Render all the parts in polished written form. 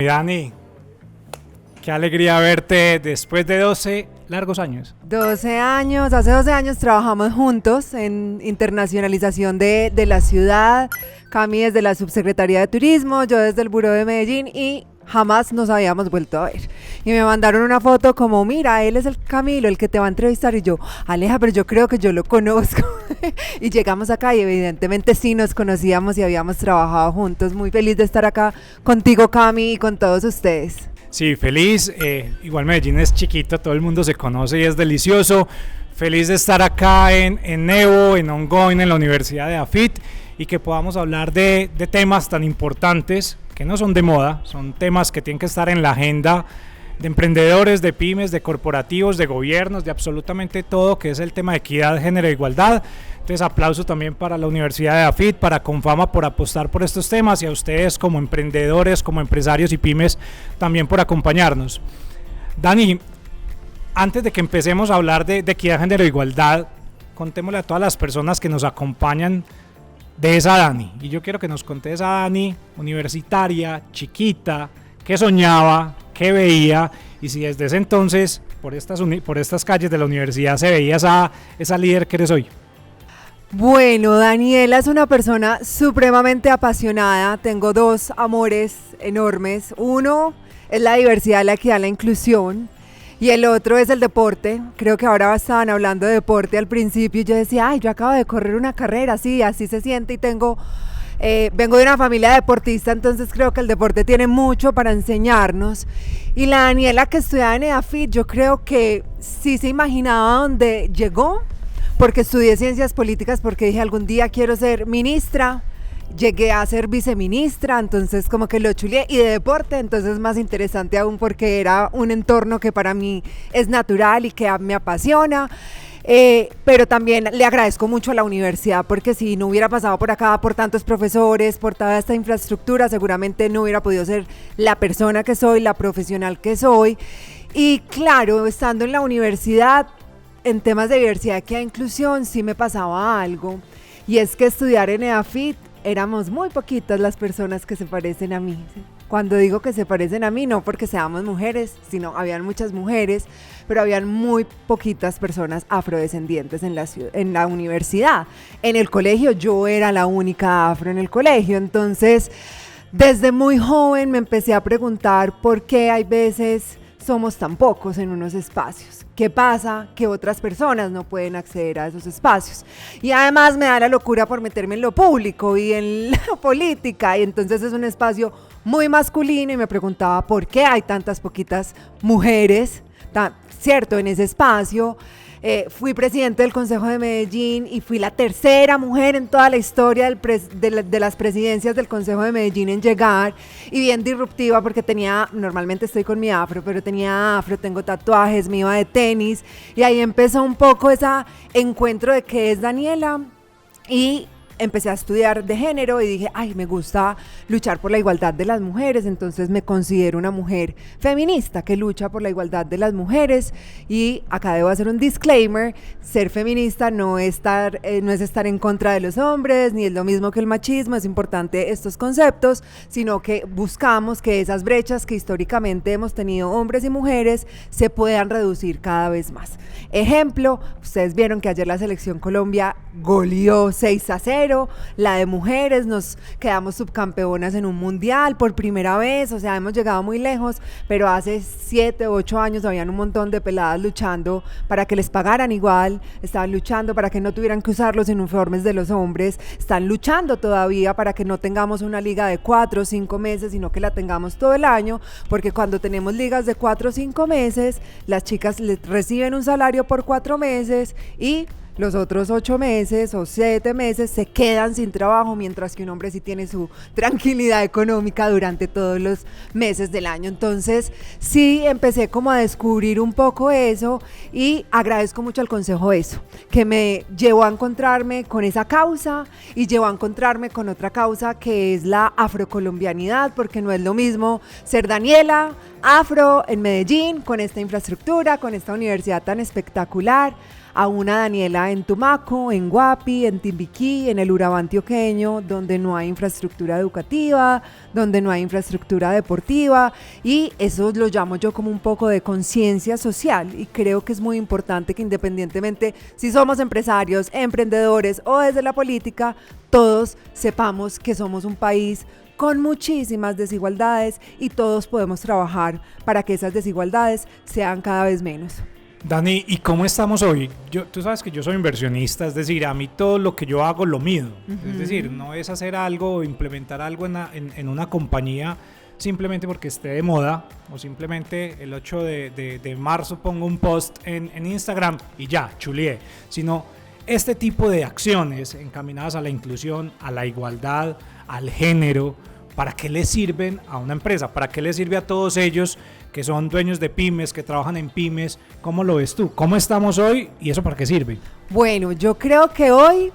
Dani, qué alegría verte después de 12 largos años. 12 años, hace 12 años trabajamos juntos en internacionalización de la ciudad, Cami desde la Subsecretaría de Turismo, yo desde el Buró de Medellín y jamás nos habíamos vuelto a ver. Y me mandaron una foto como, mira, él es el Camilo, el que te va a entrevistar y yo, Aleja, pero yo creo que yo lo conozco. Y llegamos acá y evidentemente sí nos conocíamos y habíamos trabajado juntos. Muy feliz de estar acá contigo, Cami, y con todos ustedes. Sí, feliz, igual Medellín es chiquito, todo el mundo se conoce y es delicioso. Feliz de estar acá en Nevo, en Ongoing, en la Universidad de AFIT y que podamos hablar de temas tan importantes que no son de moda, son temas que tienen que estar en la agenda de emprendedores, de pymes, de corporativos, de gobiernos, de absolutamente todo, que es el tema de equidad, género e igualdad. Entonces aplauso también para la Universidad de AFIT, para Confama por apostar por estos temas y a ustedes como emprendedores, como empresarios y pymes también por acompañarnos. Dani, antes de que empecemos a hablar de equidad, género e igualdad, contémosle a todas las personas que nos acompañan de esa Dani. Y yo quiero que nos conté esa Dani universitaria, chiquita, que soñaba, que veía, y si desde ese entonces por estas calles de la universidad se veía esa líder que eres hoy. Bueno, Daniela es una persona supremamente apasionada. Tengo dos amores enormes. Uno es la diversidad, la equidad, la inclusión. Y el otro es el deporte. Creo que ahora estaban hablando de deporte al principio y yo decía, ay, yo acabo de correr una carrera, sí, así se siente y vengo de una familia deportista, entonces creo que el deporte tiene mucho para enseñarnos. Y la Daniela que estudiaba en EAFIT, yo creo que sí se imaginaba dónde llegó, porque estudié ciencias políticas, porque dije algún día quiero ser ministra. Llegué a ser viceministra, entonces como que lo chuleé, y de deporte, entonces más interesante aún porque era un entorno que para mí es natural y que me apasiona. Pero también le agradezco mucho a la universidad porque si no hubiera pasado por acá, por tantos profesores, por toda esta infraestructura, seguramente no hubiera podido ser la persona que soy, la profesional que soy. Y claro, estando en la universidad, en temas de diversidad, equidad e inclusión, sí me pasaba algo, y es que estudiar en EAFIT éramos muy poquitas las personas que se parecen a mí. Cuando digo que se parecen a mí, no porque seamos mujeres, sino habían muchas mujeres, pero habían muy poquitas personas afrodescendientes en la universidad. En el colegio yo era la única afro en el colegio, entonces desde muy joven me empecé a preguntar por qué hay veces somos tan pocos en unos espacios. ¿Qué pasa? Que otras personas no pueden acceder a esos espacios. Y además me da la locura por meterme en lo público y en la política, y entonces es un espacio muy masculino y me preguntaba por qué hay tantas poquitas mujeres, ¿cierto?, en ese espacio. Fui presidente del Consejo de Medellín y fui la tercera mujer en toda la historia de las presidencias del Consejo de Medellín en llegar, y bien disruptiva porque normalmente estoy con mi afro, pero tenía afro, tengo tatuajes, me iba de tenis, y ahí empezó un poco ese encuentro de qué es Daniela, y empecé a estudiar de género y dije, ay, me gusta luchar por la igualdad de las mujeres, entonces me considero una mujer feminista que lucha por la igualdad de las mujeres. Y acá debo hacer un disclaimer: ser feminista no es estar en contra de los hombres, ni es lo mismo que el machismo, es importante estos conceptos, sino que buscamos que esas brechas que históricamente hemos tenido hombres y mujeres se puedan reducir cada vez más. Ejemplo, ustedes vieron que ayer la selección Colombia goleó 6-0, la de mujeres, nos quedamos subcampeonas en un mundial por primera vez, o sea, hemos llegado muy lejos, pero hace 7 u 8 años habían un montón de peladas luchando para que les pagaran igual, estaban luchando para que no tuvieran que usar los uniformes de los hombres, están luchando todavía para que no tengamos una liga de 4 o 5 meses, sino que la tengamos todo el año, porque cuando tenemos ligas de 4 o 5 meses, las chicas reciben un salario por 4 meses y los otros 8 meses o 7 meses se quedan sin trabajo, mientras que un hombre sí tiene su tranquilidad económica durante todos los meses del año. Entonces sí empecé como a descubrir un poco eso, y agradezco mucho al Consejo eso, que me llevó a encontrarme con esa causa y llevó a encontrarme con otra causa que es la afrocolombianidad, porque no es lo mismo ser Daniela afro en Medellín, con esta infraestructura, con esta universidad tan espectacular, a una Daniela en Tumaco, en Guapi, en Timbiquí, en el Urabá antioqueño, donde no hay infraestructura educativa, donde no hay infraestructura deportiva, y eso lo llamo yo como un poco de conciencia social, y creo que es muy importante que independientemente si somos empresarios, emprendedores o desde la política, todos sepamos que somos un país con muchísimas desigualdades y todos podemos trabajar para que esas desigualdades sean cada vez menos. Dani, ¿y cómo estamos hoy? Tú sabes que yo soy inversionista, es decir, a mí todo lo que yo hago lo mido. Es decir, no es hacer algo o implementar algo en una compañía simplemente porque esté de moda, o simplemente el 8 de marzo pongo un post en Instagram y ya, chulié, sino este tipo de acciones encaminadas a la inclusión, a la igualdad, al género. ¿Para qué le sirven a una empresa? ¿Para qué le sirve a todos ellos que son dueños de pymes, que trabajan en pymes? ¿Cómo lo ves tú? ¿Cómo estamos hoy y eso para qué sirve? Bueno, yo creo que hoy,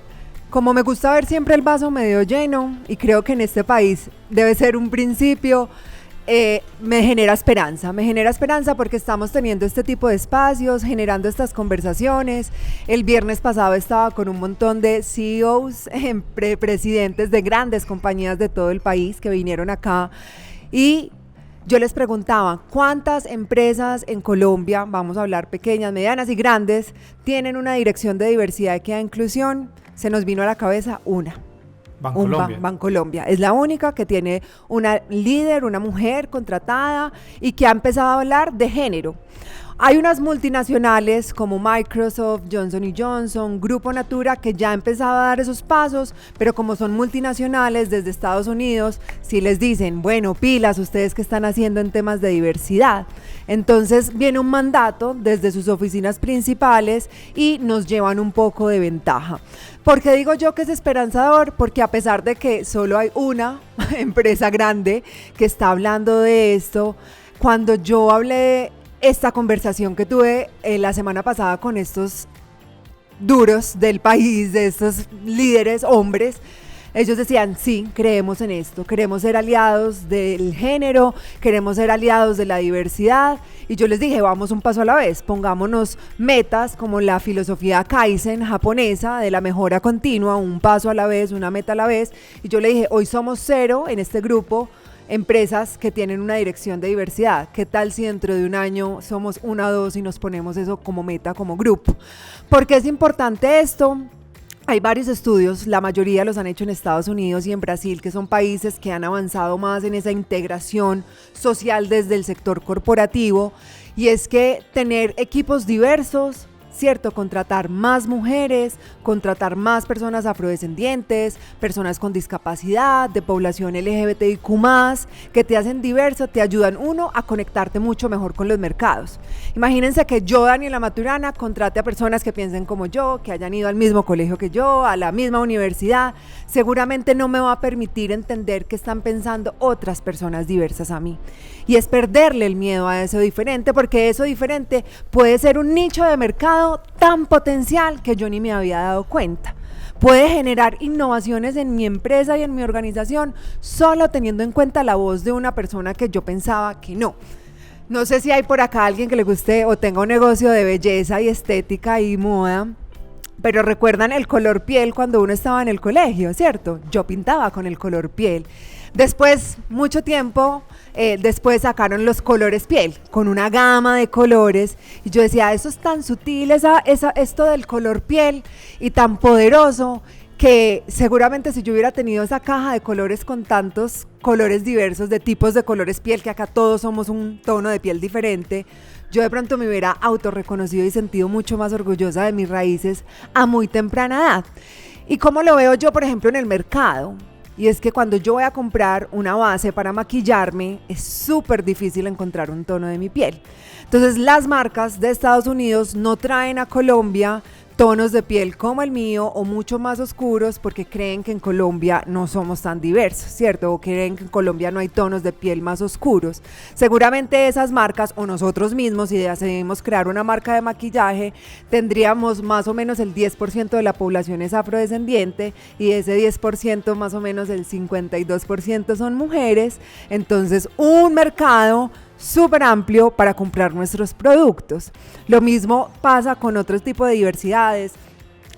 como me gusta ver siempre el vaso medio lleno, y creo que en este país debe ser un principio, me genera esperanza porque estamos teniendo este tipo de espacios, generando estas conversaciones. El viernes pasado estaba con un montón de CEOs, presidentes de grandes compañías de todo el país que vinieron acá, y yo les preguntaba, ¿cuántas empresas en Colombia, vamos a hablar pequeñas, medianas y grandes, tienen una dirección de diversidad, equidad e inclusión? Se nos vino a la cabeza una. Bancolombia. Es la única que tiene una líder, una mujer contratada y que ha empezado a hablar de género. Hay unas multinacionales como Microsoft, Johnson & Johnson, Grupo Natura, que ya han empezado a dar esos pasos, pero como son multinacionales desde Estados Unidos, sí les dicen, bueno, pilas, ustedes qué están haciendo en temas de diversidad. Entonces viene un mandato desde sus oficinas principales y nos llevan un poco de ventaja. ¿Por qué digo yo que es esperanzador? Porque a pesar de que solo hay una empresa grande que está hablando de esto, cuando yo hablé de esta conversación que tuve la semana pasada con estos duros del país, de estos líderes hombres, ellos decían, sí, creemos en esto, queremos ser aliados del género, queremos ser aliados de la diversidad, y yo les dije, vamos un paso a la vez, pongámonos metas como la filosofía Kaizen japonesa de la mejora continua, un paso a la vez, una meta a la vez, y yo le dije, hoy somos 0 en este grupo, empresas que tienen una dirección de diversidad. ¿Qué tal si dentro de un año somos 1 o 2 y nos ponemos eso como meta, como grupo? ¿Por qué es importante esto? Hay varios estudios, la mayoría los han hecho en Estados Unidos y en Brasil, que son países que han avanzado más en esa integración social desde el sector corporativo, y es que tener equipos diversos, ¿cierto? Contratar más mujeres, contratar más personas afrodescendientes, personas con discapacidad, de población LGBTIQ+, que te hacen diverso, te ayudan a conectarte mucho mejor con los mercados. Imagínense que yo, Daniela Maturana, contrate a personas que piensen como yo, que hayan ido al mismo colegio que yo, a la misma universidad. Seguramente no me va a permitir entender qué están pensando otras personas diversas a mí. Y es perderle el miedo a eso diferente, porque eso diferente puede ser un nicho de mercado tan potencial que yo ni me había dado cuenta. Puede generar innovaciones en mi empresa y en mi organización solo teniendo en cuenta la voz de una persona que yo pensaba que no. No sé si hay por acá alguien que le guste o tenga un negocio de belleza y estética y moda, pero recuerdan el color piel cuando uno estaba en el colegio, ¿cierto? Yo pintaba con el color piel. Después, mucho tiempo, después sacaron los colores piel, con una gama de colores, y yo decía, eso es tan sutil, esto del color piel, y tan poderoso, que seguramente si yo hubiera tenido esa caja de colores con tantos colores diversos, de tipos de colores piel, que acá todos somos un tono de piel diferente, yo de pronto me hubiera autorreconocido y sentido mucho más orgullosa de mis raíces a muy temprana edad. ¿Y cómo lo veo yo, por ejemplo, en el mercado? Y es que cuando yo voy a comprar una base para maquillarme, es súper difícil encontrar un tono de mi piel. Entonces las marcas de Estados Unidos no traen a Colombia tonos de piel como el mío o mucho más oscuros porque creen que en Colombia no somos tan diversos, ¿cierto? O creen que en Colombia no hay tonos de piel más oscuros. Seguramente esas marcas o nosotros mismos, si decidimos crear una marca de maquillaje, tendríamos más o menos el 10% de la población es afrodescendiente y de ese 10% más o menos el 52% son mujeres. Entonces un mercado súper amplio para comprar nuestros productos. Lo mismo pasa con otro tipo de diversidades.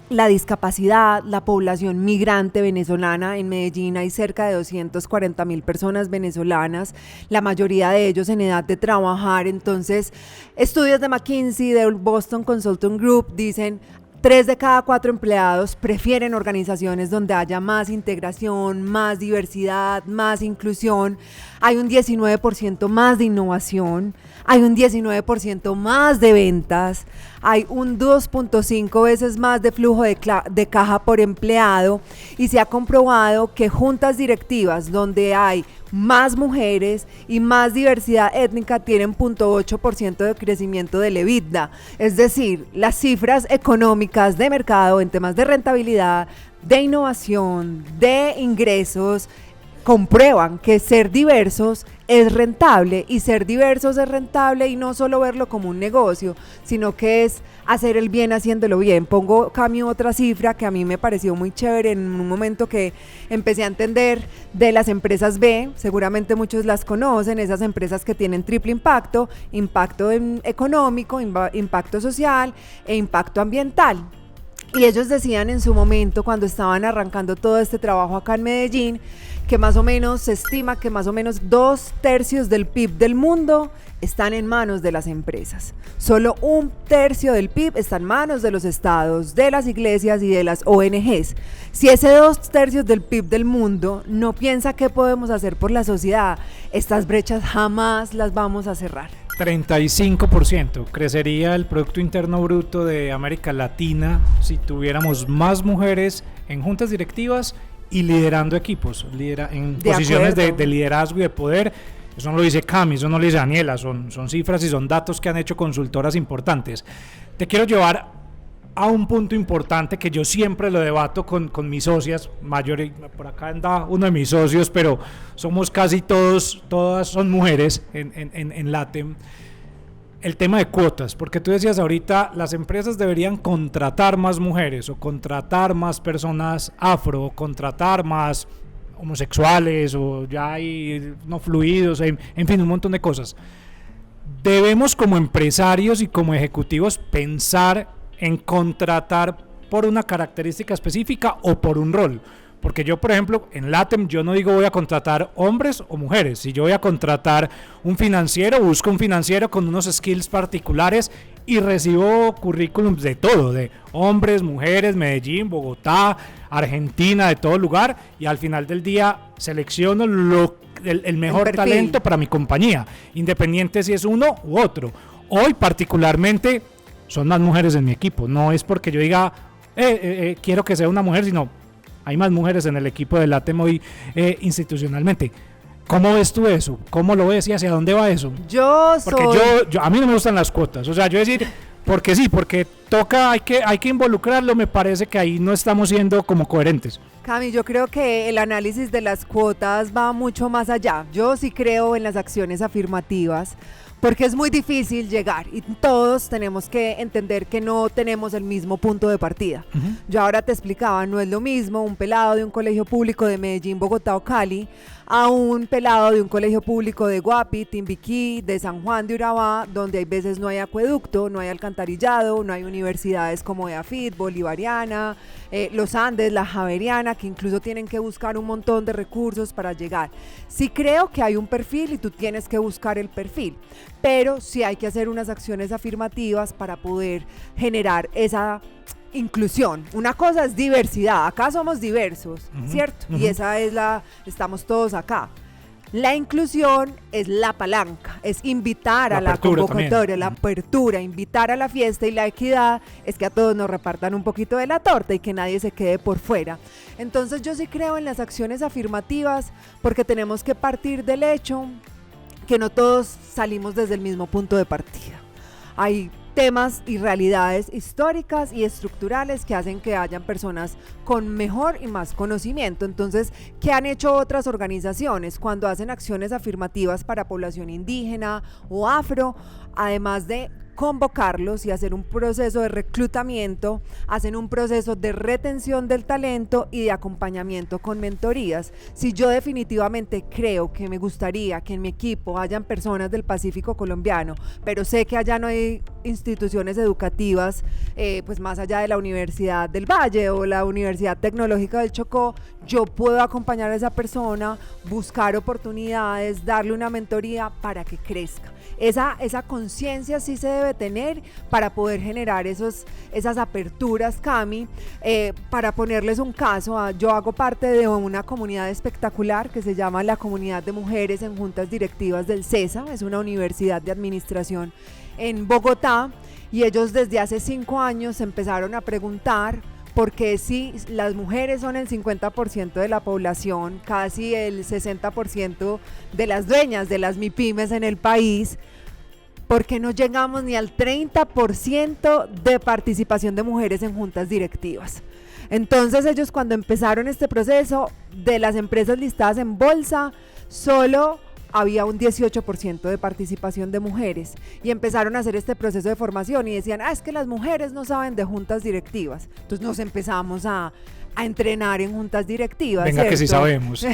La discapacidad, la población migrante venezolana. En Medellín hay cerca de 240.000 personas venezolanas, la mayoría de ellos en edad de trabajar. Entonces, estudios de McKinsey, de Boston Consulting Group dicen 3 de cada 4 empleados prefieren organizaciones donde haya más integración, más diversidad, más inclusión. Hay un 19% más de innovación, hay un 19% más de ventas, hay un 2.5 veces más de flujo de caja por empleado, y se ha comprobado que juntas directivas donde hay más mujeres y más diversidad étnica tienen 0.8% de crecimiento del EBITDA. Es decir, las cifras económicas de mercado en temas de rentabilidad, de innovación, de ingresos, comprueban que ser diversos es rentable, y ser diversos es rentable, y no solo verlo como un negocio, sino que es hacer el bien haciéndolo bien. Cambio otra cifra que a mí me pareció muy chévere en un momento que empecé a entender de las empresas B. Seguramente muchos las conocen, esas empresas que tienen triple impacto: impacto económico, impacto social e impacto ambiental. Y ellos decían en su momento, cuando estaban arrancando todo este trabajo acá en Medellín, que más o menos se estima que más o menos 2/3 del PIB del mundo están en manos de las empresas. Solo 1/3 del PIB está en manos de los estados, de las iglesias y de las ONGs. Si ese 2/3 del PIB del mundo no piensa qué podemos hacer por la sociedad, estas brechas jamás las vamos a cerrar. 35% crecería el Producto Interno Bruto de América Latina si tuviéramos más mujeres en juntas directivas y liderando equipos, en posiciones de liderazgo y de poder. Eso no lo dice Cami, eso no lo dice Daniela, son cifras y son datos que han hecho consultoras importantes. Te quiero llevar a un punto importante que yo siempre lo debato con mis socias mayores. Por acá anda uno de mis socios, pero somos casi todas son mujeres en LATEM. El tema de cuotas, porque tú decías ahorita, las empresas deberían contratar más mujeres, o contratar más personas afro, o contratar más homosexuales, o ya hay no fluidos, en fin, un montón de cosas. Debemos, como empresarios y como ejecutivos, pensar en contratar por una característica específica o por un rol. Porque yo, por ejemplo, en LATEM, yo no digo voy a contratar hombres o mujeres. Si yo voy a contratar un financiero, busco un financiero con unos skills particulares y recibo currículums de todo, de hombres, mujeres, Medellín, Bogotá, Argentina, de todo lugar, y al final del día selecciono el mejor talento para mi compañía, independiente si es uno u otro. Hoy particularmente son más mujeres en mi equipo, no es porque yo diga quiero que sea una mujer, sino hay más mujeres en el equipo de LATEM hoy institucionalmente. ¿Cómo ves tú eso? ¿Cómo lo ves y hacia dónde va eso? Porque a mí no me gustan las cuotas. O sea, yo decir, porque sí, porque hay que involucrarlo, me parece que ahí no estamos siendo como coherentes. Cami, yo creo que el análisis de las cuotas va mucho más allá. Yo sí creo en las acciones afirmativas, porque es muy difícil llegar y todos tenemos que entender que no tenemos el mismo punto de partida. Yo ahora te explicaba, no es lo mismo un pelado de un colegio público de Medellín, Bogotá o Cali a un pelado de un colegio público de Guapi, Timbiquí, de San Juan de Urabá, donde hay veces no hay acueducto, no hay alcantarillado, no hay universidades como EAFIT, Bolivariana, los Andes, la Javeriana, que incluso tienen que buscar un montón de recursos para llegar. Sí creo que hay un perfil y tú tienes que buscar el perfil, pero sí hay que hacer unas acciones afirmativas para poder generar esa inclusión. Una cosa es diversidad, acá somos diversos, ¿cierto? Y esa es estamos todos acá. La inclusión es la palanca, es invitar a la convocatoria, la apertura, invitar a la fiesta, y la equidad es que a todos nos repartan un poquito de la torta y que nadie se quede por fuera. Entonces yo sí creo en las acciones afirmativas, porque tenemos que partir del hecho que no todos salimos desde el mismo punto de partida. Hay temas y realidades históricas y estructurales que hacen que hayan personas con mejor y más conocimiento. Entonces, ¿qué han hecho otras organizaciones cuando hacen acciones afirmativas para población indígena o afro? Además de convocarlos y hacer un proceso de reclutamiento, hacen un proceso de retención del talento y de acompañamiento con mentorías. Si yo definitivamente creo que me gustaría que en mi equipo hayan personas del Pacífico colombiano, pero sé que allá no hay instituciones educativas, pues más allá de la Universidad del Valle o la Universidad Tecnológica del Chocó, yo puedo acompañar a esa persona, buscar oportunidades, darle una mentoría para que crezca. Esa conciencia sí se debe tener para poder generar esas aperturas, Cami. Para ponerles un caso, yo hago parte de una comunidad espectacular que se llama la Comunidad de Mujeres en Juntas Directivas del CESA, es una universidad de administración en Bogotá, y ellos desde hace 5 años empezaron a preguntar porque si las mujeres son el 50% de la población, casi el 60% de las dueñas de las MIPYMES en el país, ¿por qué no llegamos ni al 30% de participación de mujeres en juntas directivas? Entonces ellos, cuando empezaron este proceso, de las empresas listadas en bolsa, solo había un 18% de participación de mujeres, y empezaron a hacer este proceso de formación y decían, es que las mujeres no saben de juntas directivas. Entonces nos empezamos a entrenar en juntas directivas. Venga, ¿cierto? Que sí sabemos.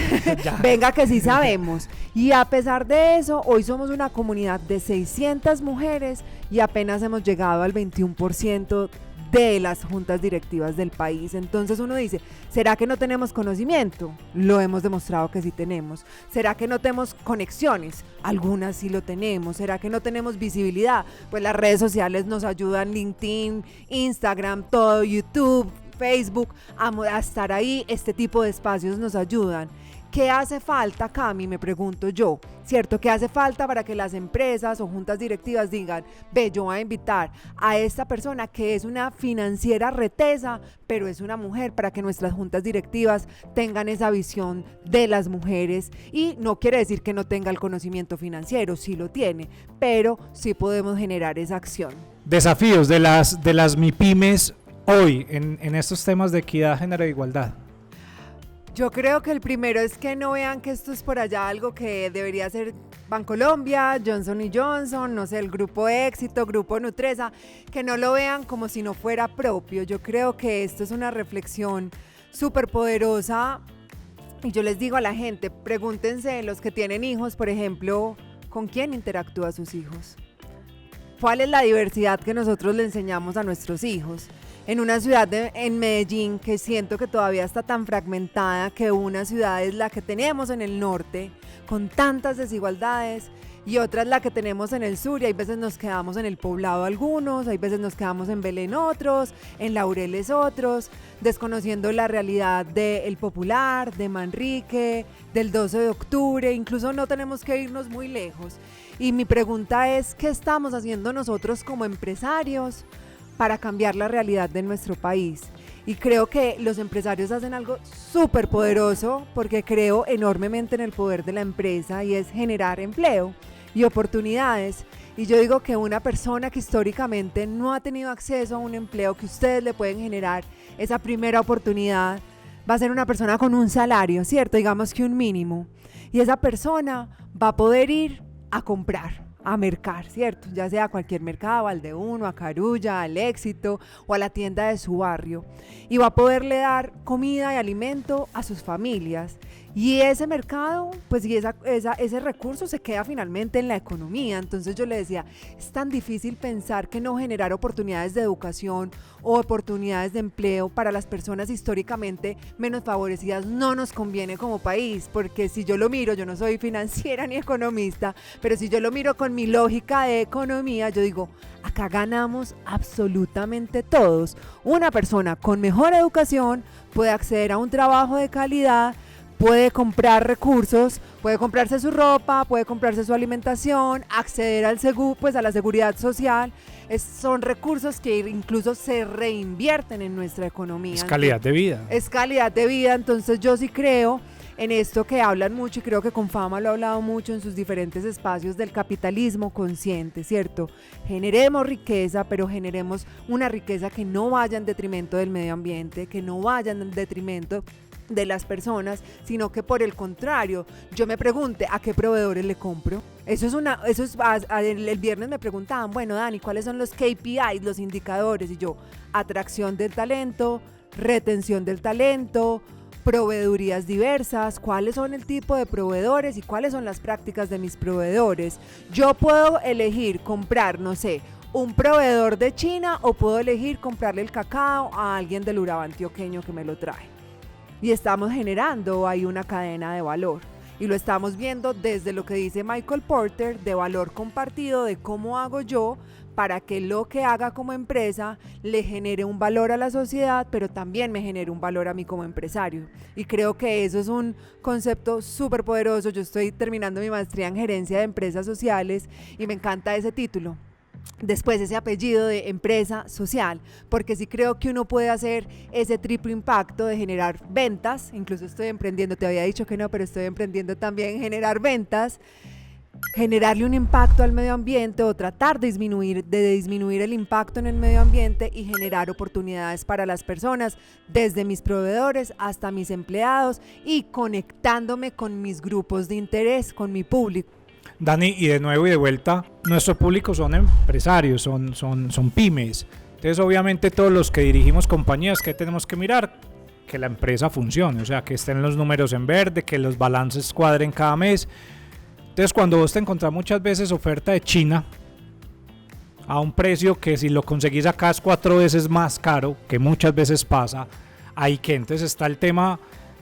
Venga que sí sabemos. Y a pesar de eso, hoy somos una comunidad de 600 mujeres y apenas hemos llegado al 21% de las juntas directivas del país. Entonces uno dice, ¿será que no tenemos conocimiento? Lo hemos demostrado que sí tenemos. ¿Será que no tenemos conexiones? Algunas sí lo tenemos. ¿Será que no tenemos visibilidad? Pues las redes sociales nos ayudan, LinkedIn, Instagram, todo, YouTube, Facebook, a estar ahí. Este tipo de espacios nos ayudan. ¿Qué hace falta, Cami? Me pregunto yo, ¿cierto? ¿Qué hace falta para que las empresas o juntas directivas digan, ve, yo voy a invitar a esta persona que es una financiera retesa, pero es una mujer, para que nuestras juntas directivas tengan esa visión de las mujeres? Y no quiere decir que no tenga el conocimiento financiero, sí lo tiene, pero sí podemos generar esa acción. Desafíos de las MIPYMES hoy en estos temas de equidad, género e igualdad. Yo creo que el primero es que no vean que esto es por allá algo que debería ser Bancolombia, Johnson & Johnson, no sé, el Grupo Éxito, Grupo Nutresa, que no lo vean como si no fuera propio. Yo creo que esto es una reflexión súper poderosa, y yo les digo a la gente, pregúntense, los que tienen hijos, por ejemplo, ¿con quién interactúan sus hijos? ¿Cuál es la diversidad que nosotros le enseñamos a nuestros hijos? En una ciudad en Medellín, que siento que todavía está tan fragmentada, que una ciudad es la que tenemos en el norte, con tantas desigualdades, y otra es la que tenemos en el sur, y hay veces nos quedamos en el Poblado algunos, hay veces nos quedamos en Belén otros, en Laureles otros, desconociendo la realidad del Popular, de Manrique, del 12 de octubre, incluso no tenemos que irnos muy lejos. Y mi pregunta es, ¿qué estamos haciendo nosotros como empresarios para cambiar la realidad de nuestro país? Y creo que los empresarios hacen algo súper poderoso, porque creo enormemente en el poder de la empresa, y es generar empleo y oportunidades. Y yo digo que una persona que históricamente no ha tenido acceso a un empleo que ustedes le pueden generar esa primera oportunidad, va a ser una persona con un salario, ¿cierto? Digamos que un mínimo. Y esa persona va a poder ir a comprar, a mercar, ¿cierto? Ya sea a cualquier mercado, al de uno, a Carulla, al Éxito o a la tienda de su barrio, y va a poderle dar comida y alimento a sus familias. Y ese mercado, pues, y ese recurso se queda finalmente en la economía. Entonces yo le decía, es tan difícil pensar que no generar oportunidades de educación o oportunidades de empleo para las personas históricamente menos favorecidas no nos conviene como país, porque si yo lo miro, yo no soy financiera ni economista, pero si yo lo miro con mi lógica de economía, yo digo, acá ganamos absolutamente todos. Una persona con mejor educación puede acceder a un trabajo de calidad, puede comprar recursos, puede comprarse su ropa, puede comprarse su alimentación, acceder al pues a la seguridad social. Son recursos que incluso se reinvierten en nuestra economía. Es calidad de vida. Es calidad de vida. Entonces yo sí creo en esto que hablan mucho, y creo que Confama lo ha hablado mucho en sus diferentes espacios, del capitalismo consciente, ¿cierto? Generemos riqueza, pero generemos una riqueza que no vaya en detrimento del medio ambiente, que no vaya en detrimento de las personas, sino que por el contrario, yo me pregunte a qué proveedores le compro. El viernes me preguntaban, bueno, Dani, ¿cuáles son los KPIs, los indicadores? Y yo, atracción del talento, retención del talento, proveedurías diversas, cuáles son el tipo de proveedores y cuáles son las prácticas de mis proveedores. Yo puedo elegir comprar, no sé, un proveedor de China, o puedo elegir comprarle el cacao a alguien del Urabá antioqueño que me lo trae. Y estamos generando ahí una cadena de valor. Y lo estamos viendo desde lo que dice Michael Porter, de valor compartido, de cómo hago yo para que lo que haga como empresa le genere un valor a la sociedad, pero también me genere un valor a mí como empresario. Y creo que eso es un concepto súper poderoso. Yo estoy terminando mi maestría en gerencia de empresas sociales y me encanta ese título. Después ese apellido de empresa social, porque sí creo que uno puede hacer ese triple impacto de generar ventas. Incluso estoy emprendiendo, te había dicho que no, pero estoy emprendiendo también generar ventas, generarle un impacto al medio ambiente, o tratar de disminuir el impacto en el medio ambiente, y generar oportunidades para las personas, desde mis proveedores hasta mis empleados, y conectándome con mis grupos de interés, con mi público. Dani, y de nuevo y de vuelta, nuestro público son empresarios, son pymes. Entonces, obviamente, todos los que dirigimos compañías, ¿qué tenemos que mirar? Que la empresa funcione, o sea, que estén los números en verde, que los balances cuadren cada mes. Entonces, cuando vos te encontrás muchas veces oferta de China a un precio que si lo conseguís acá es 4 veces más caro, que muchas veces pasa, ahí que entonces está el tema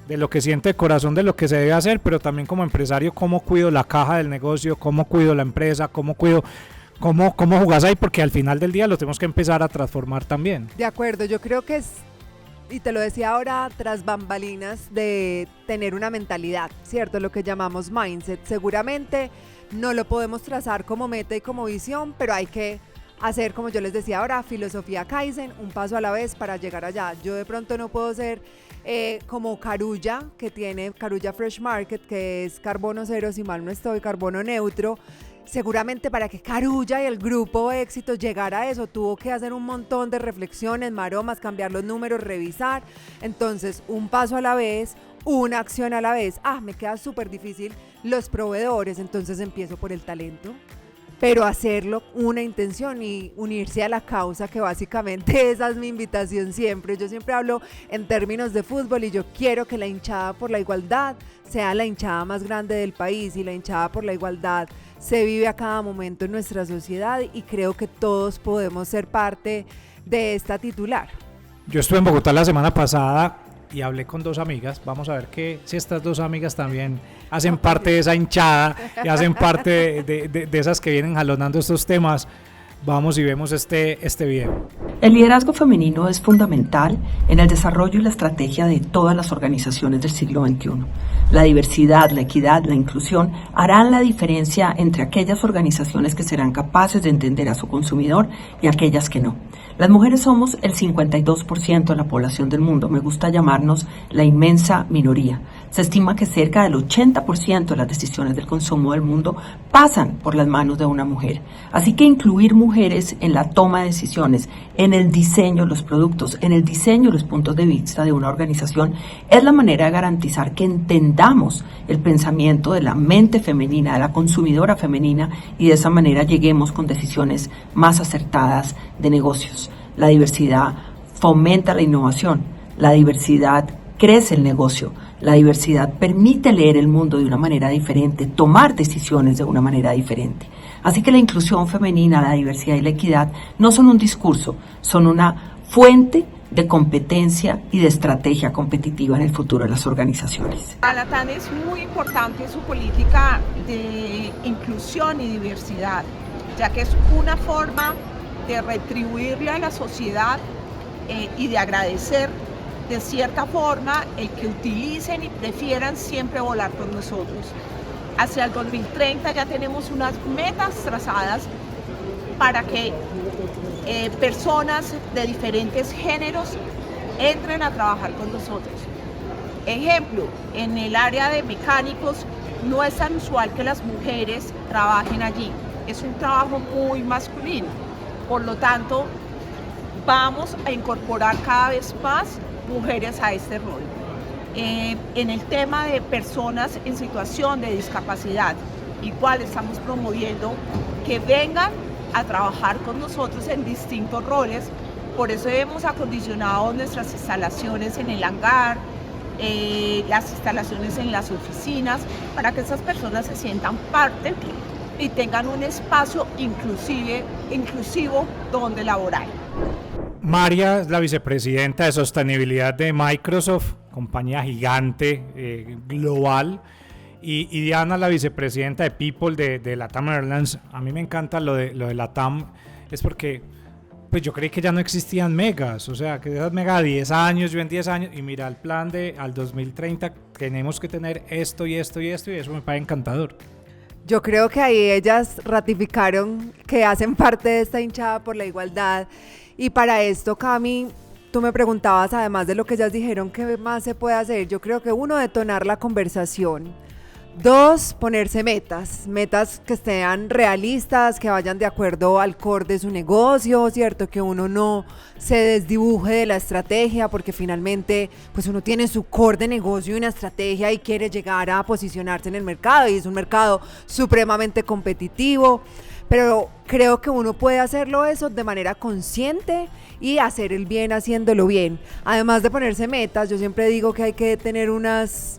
de lo que siente el corazón, de lo que se debe hacer, pero también como empresario, cómo cuido la caja del negocio, cómo cuido la empresa, cómo jugás ahí, porque al final del día lo tenemos que empezar a transformar también. De acuerdo, yo creo que es, y te lo decía ahora tras bambalinas, de tener una mentalidad, ¿cierto? Lo que llamamos mindset. Seguramente no lo podemos trazar como meta y como visión, pero hay que hacer, como yo les decía ahora, filosofía Kaizen, un paso a la vez para llegar allá. Yo de pronto no puedo ser como Carulla, que tiene Carulla Fresh Market, que es carbono cero, si mal no estoy, carbono neutro. Seguramente para que Carulla y el grupo Éxito llegara a eso, tuvo que hacer un montón de reflexiones, maromas, cambiar los números, revisar. Entonces, un paso a la vez, una acción a la vez. Me queda súper difícil los proveedores, entonces empiezo por el talento. Pero hacerlo una intención y unirse a la causa, que básicamente esa es mi invitación siempre. Yo siempre hablo en términos de fútbol, y yo quiero que la hinchada por la igualdad sea la hinchada más grande del país, y la hinchada por la igualdad se vive a cada momento en nuestra sociedad, y creo que todos podemos ser parte de esta titular. Yo estuve en Bogotá la semana pasada y hablé con 2 amigas. Vamos a ver si estas 2 amigas también hacen parte de esa hinchada y hacen parte de esas que vienen jalonando estos temas. Vamos y vemos este video. El liderazgo femenino es fundamental en el desarrollo y la estrategia de todas las organizaciones del siglo XXI. La diversidad, la equidad, la inclusión harán la diferencia entre aquellas organizaciones que serán capaces de entender a su consumidor y aquellas que no. Las mujeres somos el 52% de la población del mundo. Me gusta llamarnos la inmensa minoría. Se estima que cerca del 80% de las decisiones del consumo del mundo pasan por las manos de una mujer. Así que incluir mujeres en la toma de decisiones, en el diseño de los productos, en el diseño de los puntos de vista de una organización, es la manera de garantizar que entendamos el pensamiento de la mente femenina, de la consumidora femenina, y de esa manera lleguemos con decisiones más acertadas de negocios. La diversidad fomenta la innovación, la diversidad crece el negocio, la diversidad permite leer el mundo de una manera diferente, tomar decisiones de una manera diferente. Así que la inclusión femenina, la diversidad y la equidad no son un discurso, son una fuente de competencia y de estrategia competitiva en el futuro de las organizaciones. Para la TAN es muy importante su política de inclusión y diversidad, ya que es una forma de retribuirle a la sociedad y de agradecer de cierta forma el que utilicen y prefieran siempre volar con nosotros. Hacia el 2030 ya tenemos unas metas trazadas para que personas de diferentes géneros entren a trabajar con nosotros. Ejemplo, en el área de mecánicos no es tan usual que las mujeres trabajen allí, es un trabajo muy masculino, por lo tanto vamos a incorporar cada vez más mujeres a este rol. En el tema de personas en situación de discapacidad, igual estamos promoviendo que vengan a trabajar con nosotros en distintos roles. Por eso hemos acondicionado nuestras instalaciones en el hangar, las instalaciones en las oficinas, para que esas personas se sientan parte y tengan un espacio inclusivo donde laborar. María es la vicepresidenta de sostenibilidad de Microsoft, compañía gigante, global, y Diana, la vicepresidenta de People de LATAM Airlines. A mí me encanta lo de LATAM, es porque pues yo creí que ya no existían megas, o sea, que esas megas a 10 años, yo en 10 años, y mira el plan de al 2030 tenemos que tener esto y esto y esto, y eso me parece encantador. Yo creo que ahí ellas ratificaron que hacen parte de esta hinchada por la igualdad. Y para esto, Cami, tú me preguntabas, además de lo que ellas dijeron, ¿qué más se puede hacer? Yo creo que 1, detonar la conversación. 2, ponerse metas que sean realistas, que vayan de acuerdo al core de su negocio, ¿cierto? Que uno no se desdibuje de la estrategia, porque finalmente pues uno tiene su core de negocio y una estrategia y quiere llegar a posicionarse en el mercado, y es un mercado supremamente competitivo. Pero creo que uno puede hacerlo eso de manera consciente y hacer el bien haciéndolo bien. Además de ponerse metas, yo siempre digo que hay que tener unas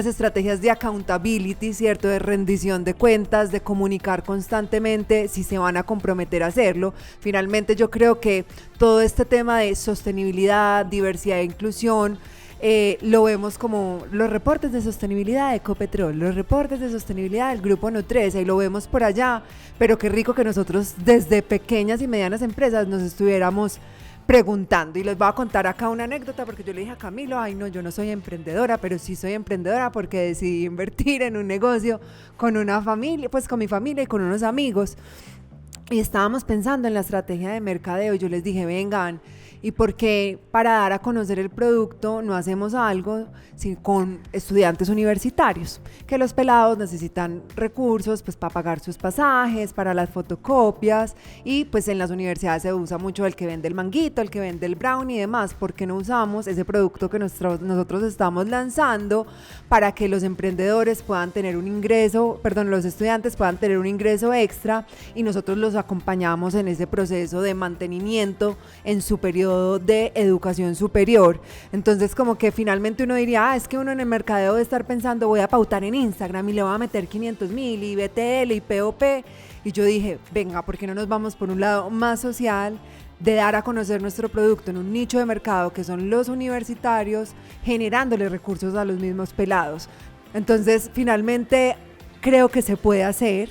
estrategias de accountability, ¿cierto? De rendición de cuentas, de comunicar constantemente si se van a comprometer a hacerlo. Finalmente yo creo que todo este tema de sostenibilidad, diversidad e inclusión, lo vemos como los reportes de sostenibilidad de Ecopetrol, los reportes de sostenibilidad del Grupo Nutresa, y lo vemos por allá, pero qué rico que nosotros desde pequeñas y medianas empresas nos estuviéramos preguntando. Y les voy a contar acá una anécdota, porque yo le dije a Camilo, ay no, yo no soy emprendedora, pero sí soy emprendedora porque decidí invertir en un negocio con una familia, pues con mi familia y con unos amigos, y estábamos pensando en la estrategia de mercadeo. Yo les dije, vengan, ¿y por qué para dar a conocer el producto no hacemos algo con estudiantes universitarios? Que los pelados necesitan recursos pues para pagar sus pasajes, para las fotocopias, y pues en las universidades se usa mucho el que vende el manguito, el que vende el brownie y demás. ¿Por qué no usamos ese producto que nosotros estamos lanzando para que los emprendedores puedan tener un ingreso, los estudiantes puedan tener un ingreso extra, y nosotros los acompañamos en ese proceso de mantenimiento en su periodo de educación superior? Entonces como que finalmente uno diría, es que uno en el mercadeo debe estar pensando, voy a pautar en Instagram y le voy a meter 500,000 y BTL y POP, y yo dije, venga, ¿por qué no nos vamos por un lado más social, de dar a conocer nuestro producto en un nicho de mercado que son los universitarios, generándole recursos a los mismos pelados? Entonces finalmente creo que se puede hacer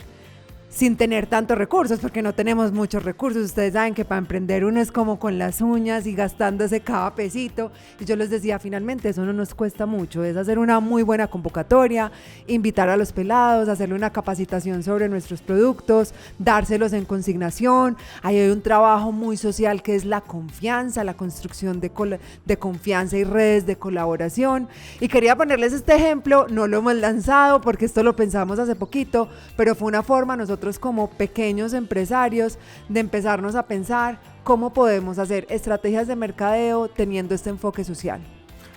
sin tener tantos recursos, porque no tenemos muchos recursos. Ustedes saben que para emprender uno es como con las uñas y gastándose cada pesito, y yo les decía, finalmente eso no nos cuesta mucho, es hacer una muy buena convocatoria, invitar a los pelados, hacerle una capacitación sobre nuestros productos, dárselos en consignación. Ahí hay un trabajo muy social que es la confianza, la construcción de confianza y redes de colaboración. Y quería ponerles este ejemplo, no lo hemos lanzado porque esto lo pensamos hace poquito, pero fue una forma nosotros como pequeños empresarios de empezarnos a pensar cómo podemos hacer estrategias de mercadeo teniendo este enfoque social.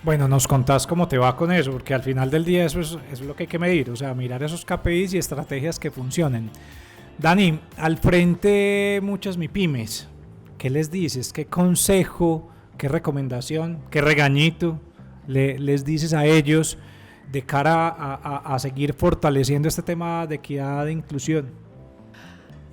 Bueno, nos contás cómo te va con eso, porque al final del día eso es lo que hay que medir, o sea, mirar esos KPIs y estrategias que funcionen. Dani, al frente muchas MIPYMES, ¿qué les dices? ¿Qué consejo, qué recomendación, qué regañito les dices a ellos de cara a seguir fortaleciendo este tema de equidad e inclusión?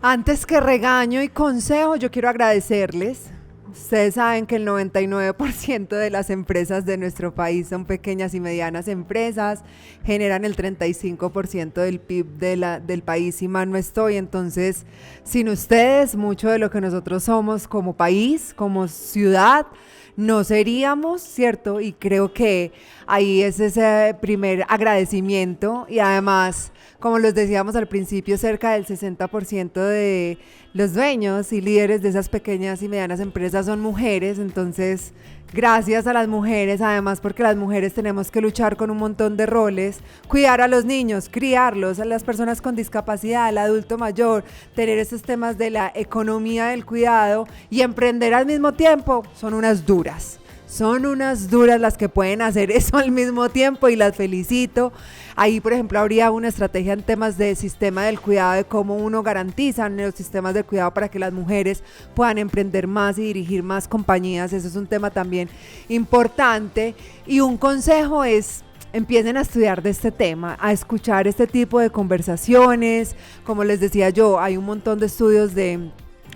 Antes que regaño y consejo, yo quiero agradecerles. Ustedes saben que el 99% de las empresas de nuestro país son pequeñas y medianas empresas, generan el 35% del PIB del país, si mal no estoy. Entonces, sin ustedes, mucho de lo que nosotros somos como país, como ciudad, no seríamos, ¿cierto? Y creo que ahí es ese primer agradecimiento. Y además, como les decíamos al principio, cerca del 60% de los dueños y líderes de esas pequeñas y medianas empresas son mujeres. Entonces, gracias a las mujeres, además, porque las mujeres tenemos que luchar con un montón de roles, cuidar a los niños, criarlos, a las personas con discapacidad, al adulto mayor, tener esos temas de la economía del cuidado y emprender al mismo tiempo, son unas duras. son unas duras las que pueden hacer eso al mismo tiempo y las felicito. Ahí, por ejemplo, habría una estrategia en temas de sistema del cuidado, de cómo uno garantiza los sistemas de cuidado para que las mujeres puedan emprender más y dirigir más compañías. Eso es un tema también importante. Y un consejo es: empiecen a estudiar de este tema, a escuchar este tipo de conversaciones. Como les decía yo, hay un montón de estudios de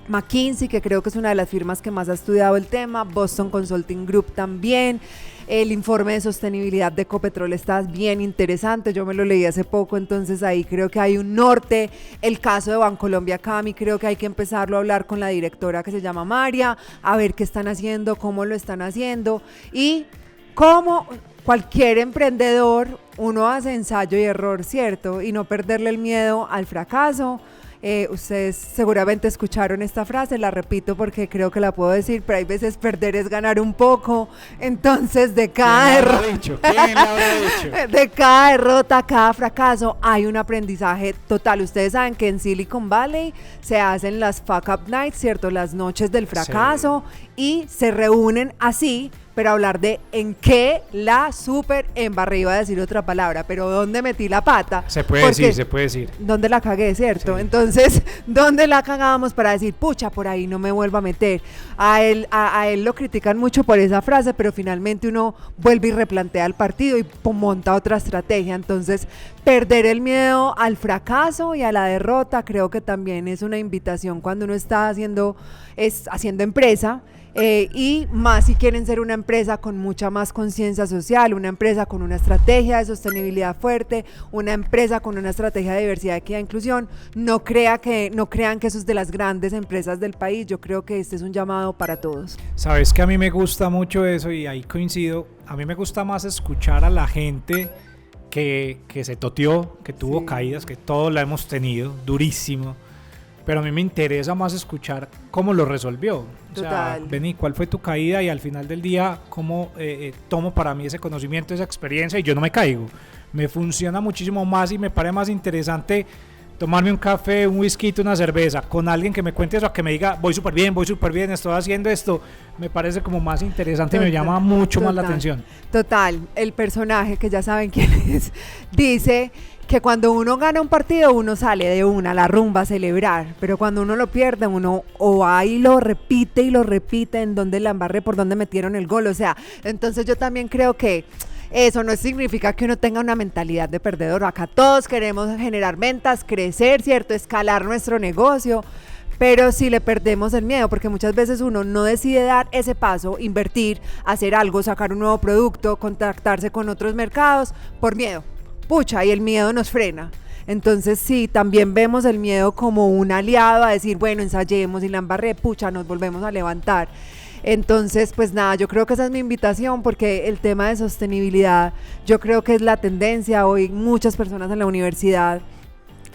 McKinsey, que creo que es una de las firmas que más ha estudiado el tema, Boston Consulting Group también. El informe de sostenibilidad de Ecopetrol está bien interesante, yo me lo leí hace poco, entonces ahí creo que hay un norte. El caso de Bancolombia Cami, creo que hay que empezarlo a hablar con la directora, que se llama María, a ver qué están haciendo, cómo lo están haciendo, y cómo cualquier emprendedor, uno hace ensayo y error, ¿cierto? Y no perderle el miedo al fracaso. Ustedes seguramente escucharon esta frase, la repito porque creo que la puedo decir, pero hay veces perder es ganar un poco. Entonces de cada de cada derrota, cada fracaso hay un aprendizaje total. Ustedes saben que en Silicon Valley se hacen las fuck up nights, ¿cierto? Las noches del fracaso, y se reúnen así, pero hablar de en qué la super embarré, iba a decir otra palabra, pero dónde metí la pata. Se puede decir. ¿Dónde la cagué, cierto? Sí. Entonces, ¿dónde la cagamos para decir, pucha, por ahí no me vuelvo a meter? A él lo critican mucho por esa frase, pero finalmente uno vuelve y replantea el partido y monta otra estrategia. Entonces, perder el miedo al fracaso y a la derrota creo que también es una invitación cuando uno está haciendo empresa. Y más si quieren ser una empresa con mucha más conciencia social, una empresa con una estrategia de sostenibilidad fuerte, una empresa con una estrategia de diversidad, equidad e inclusión. No crean que eso es de las grandes empresas del país. Yo creo que este es un llamado para todos. Sabes que a mí me gusta mucho eso, y ahí coincido. A mí me gusta más escuchar a la gente que se toteó, que tuvo caídas, que todos la hemos tenido, durísimo. Pero a mí me interesa más escuchar cómo lo resolvió. Total. O sea, vení, ¿cuál fue tu caída? Y al final del día, ¿cómo tomo para mí ese conocimiento, esa experiencia? Y yo no me caigo. Me funciona muchísimo más y me parece más interesante tomarme un café, un whisky, una cerveza con alguien que me cuente eso, a que me diga, voy súper bien, estoy haciendo esto. Me parece como más interesante, me llama mucho más la atención. Total. El personaje, que ya saben quién es, dice que cuando uno gana un partido, uno sale de una, la rumba, a celebrar, pero cuando uno lo pierde, uno o va y lo repite en donde la embarré, por donde metieron el gol. O sea, entonces yo también creo que eso no significa que uno tenga una mentalidad de perdedor. Acá todos queremos generar ventas, crecer, ¿cierto? Escalar nuestro negocio, pero si le perdemos el miedo, porque muchas veces uno no decide dar ese paso, invertir, hacer algo, sacar un nuevo producto, contactarse con otros mercados, por miedo. Pucha, y el miedo nos frena. Entonces sí, también vemos el miedo como un aliado a decir, bueno, ensayemos, y la embarré, pucha, nos volvemos a levantar. Entonces, pues nada, yo creo que esa es mi invitación, porque el tema de sostenibilidad, yo creo que es la tendencia. Hoy muchas personas en la universidad,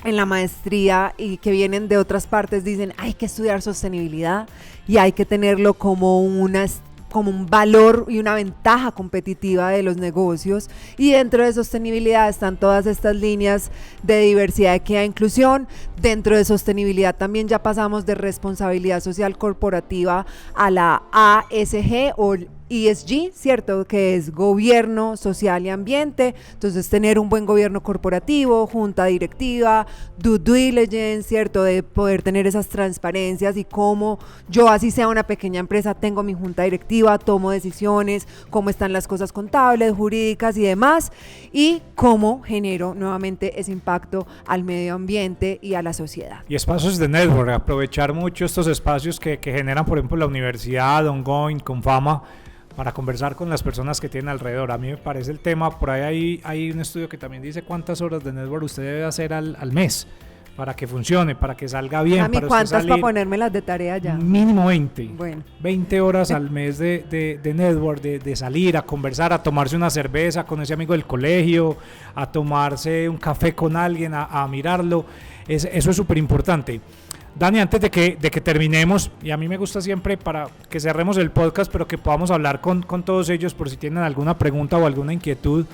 en la maestría, y que vienen de otras partes, dicen, hay que estudiar sostenibilidad y hay que tenerlo como un valor y una ventaja competitiva de los negocios. Y dentro de sostenibilidad están todas estas líneas de diversidad, equidad e inclusión. Dentro de sostenibilidad también ya pasamos de responsabilidad social corporativa a la ASG o ESG, ¿cierto? Que es gobierno social y ambiente. Entonces, tener un buen gobierno corporativo, junta directiva, due diligence, ¿cierto? De poder tener esas transparencias, y cómo yo, así sea una pequeña empresa, tengo mi junta directiva, tomo decisiones, cómo están las cosas contables, jurídicas y demás, y cómo genero nuevamente ese impacto al medio ambiente y a la sociedad. Y espacios de network, aprovechar mucho estos espacios que generan, por ejemplo, la universidad, Ongoing, Confama, para conversar con las personas que tienen alrededor. A mí me parece el tema, por ahí hay un estudio que también dice cuántas horas de network usted debe hacer al mes para que funcione, para que salga bien. A mí, ¿cuántas para ponérmelas de tarea ya? Mínimo 20. Bueno. 20 horas al mes de network, de salir a conversar, a tomarse una cerveza con ese amigo del colegio, a tomarse un café con alguien, a mirarlo. Eso es súper importante. Dani, antes de que terminemos, y a mí me gusta siempre para que cerremos el podcast, pero que podamos hablar con todos ellos por si tienen alguna pregunta o alguna inquietud.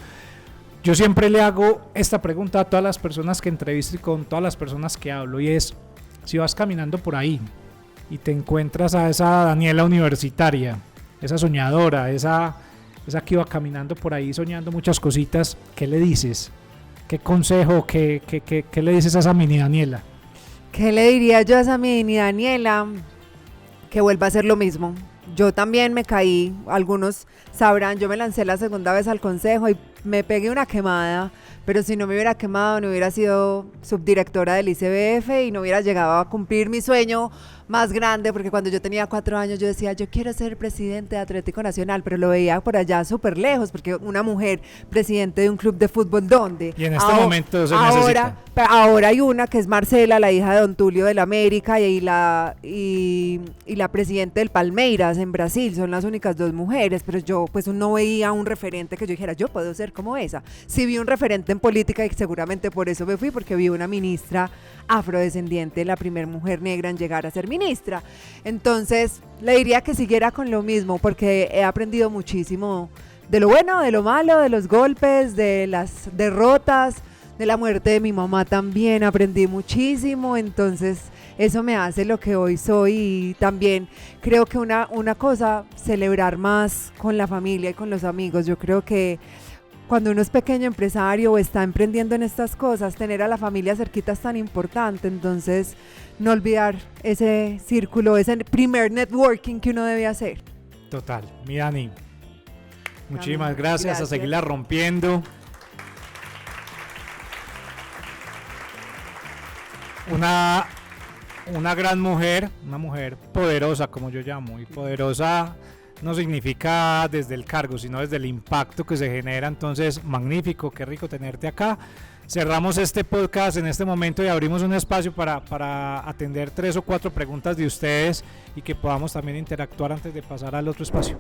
Yo siempre le hago esta pregunta a todas las personas que entrevisto y con todas las personas que hablo, y es, si vas caminando por ahí y te encuentras a esa Daniela universitaria, esa soñadora, esa que iba caminando por ahí soñando muchas cositas, ¿qué le dices? ¿Qué consejo, qué le dices a esa mini Daniela? ¿Qué le diría yo a esa mini Daniela? Que vuelva a hacer lo mismo. Yo también me caí, algunos sabrán, yo me lancé la segunda vez al consejo y me pegué una quemada, pero si no me hubiera quemado no hubiera sido subdirectora del ICBF y no hubiera llegado a cumplir mi sueño más grande, porque cuando yo tenía 4 años yo decía, yo quiero ser presidente de Atlético Nacional, pero lo veía por allá súper lejos, porque una mujer presidente de un club de fútbol, ¿dónde? Y en este momento se necesita. Ahora hay una que es Marcela, la hija de Don Tulio del América, y la presidenta del Palmeiras en Brasil, son las únicas 2 mujeres, pero yo pues no veía un referente que yo dijera, yo puedo ser como esa. Sí vi un referente en política y seguramente por eso me fui, porque vi una ministra afrodescendiente, la primera mujer negra en llegar a ser ministra. Entonces le diría que siguiera con lo mismo, porque he aprendido muchísimo de lo bueno, de lo malo, de los golpes, de las derrotas, de la muerte de mi mamá también aprendí muchísimo. Entonces eso me hace lo que hoy soy, y también creo que una cosa, celebrar más con la familia y con los amigos. Yo creo que cuando uno es pequeño empresario o está emprendiendo en estas cosas, tener a la familia cerquita es tan importante. Entonces no olvidar ese círculo, ese primer networking que uno debe hacer. Total. Mi Dani, muchísimas gracias, a seguirla rompiendo. Una gran mujer, una mujer poderosa, como yo llamo, y poderosa no significa desde el cargo, sino desde el impacto que se genera. Entonces, magnífico, qué rico tenerte acá. Cerramos este podcast en este momento y abrimos un espacio para atender 3 o 4 preguntas de ustedes y que podamos también interactuar antes de pasar al otro espacio.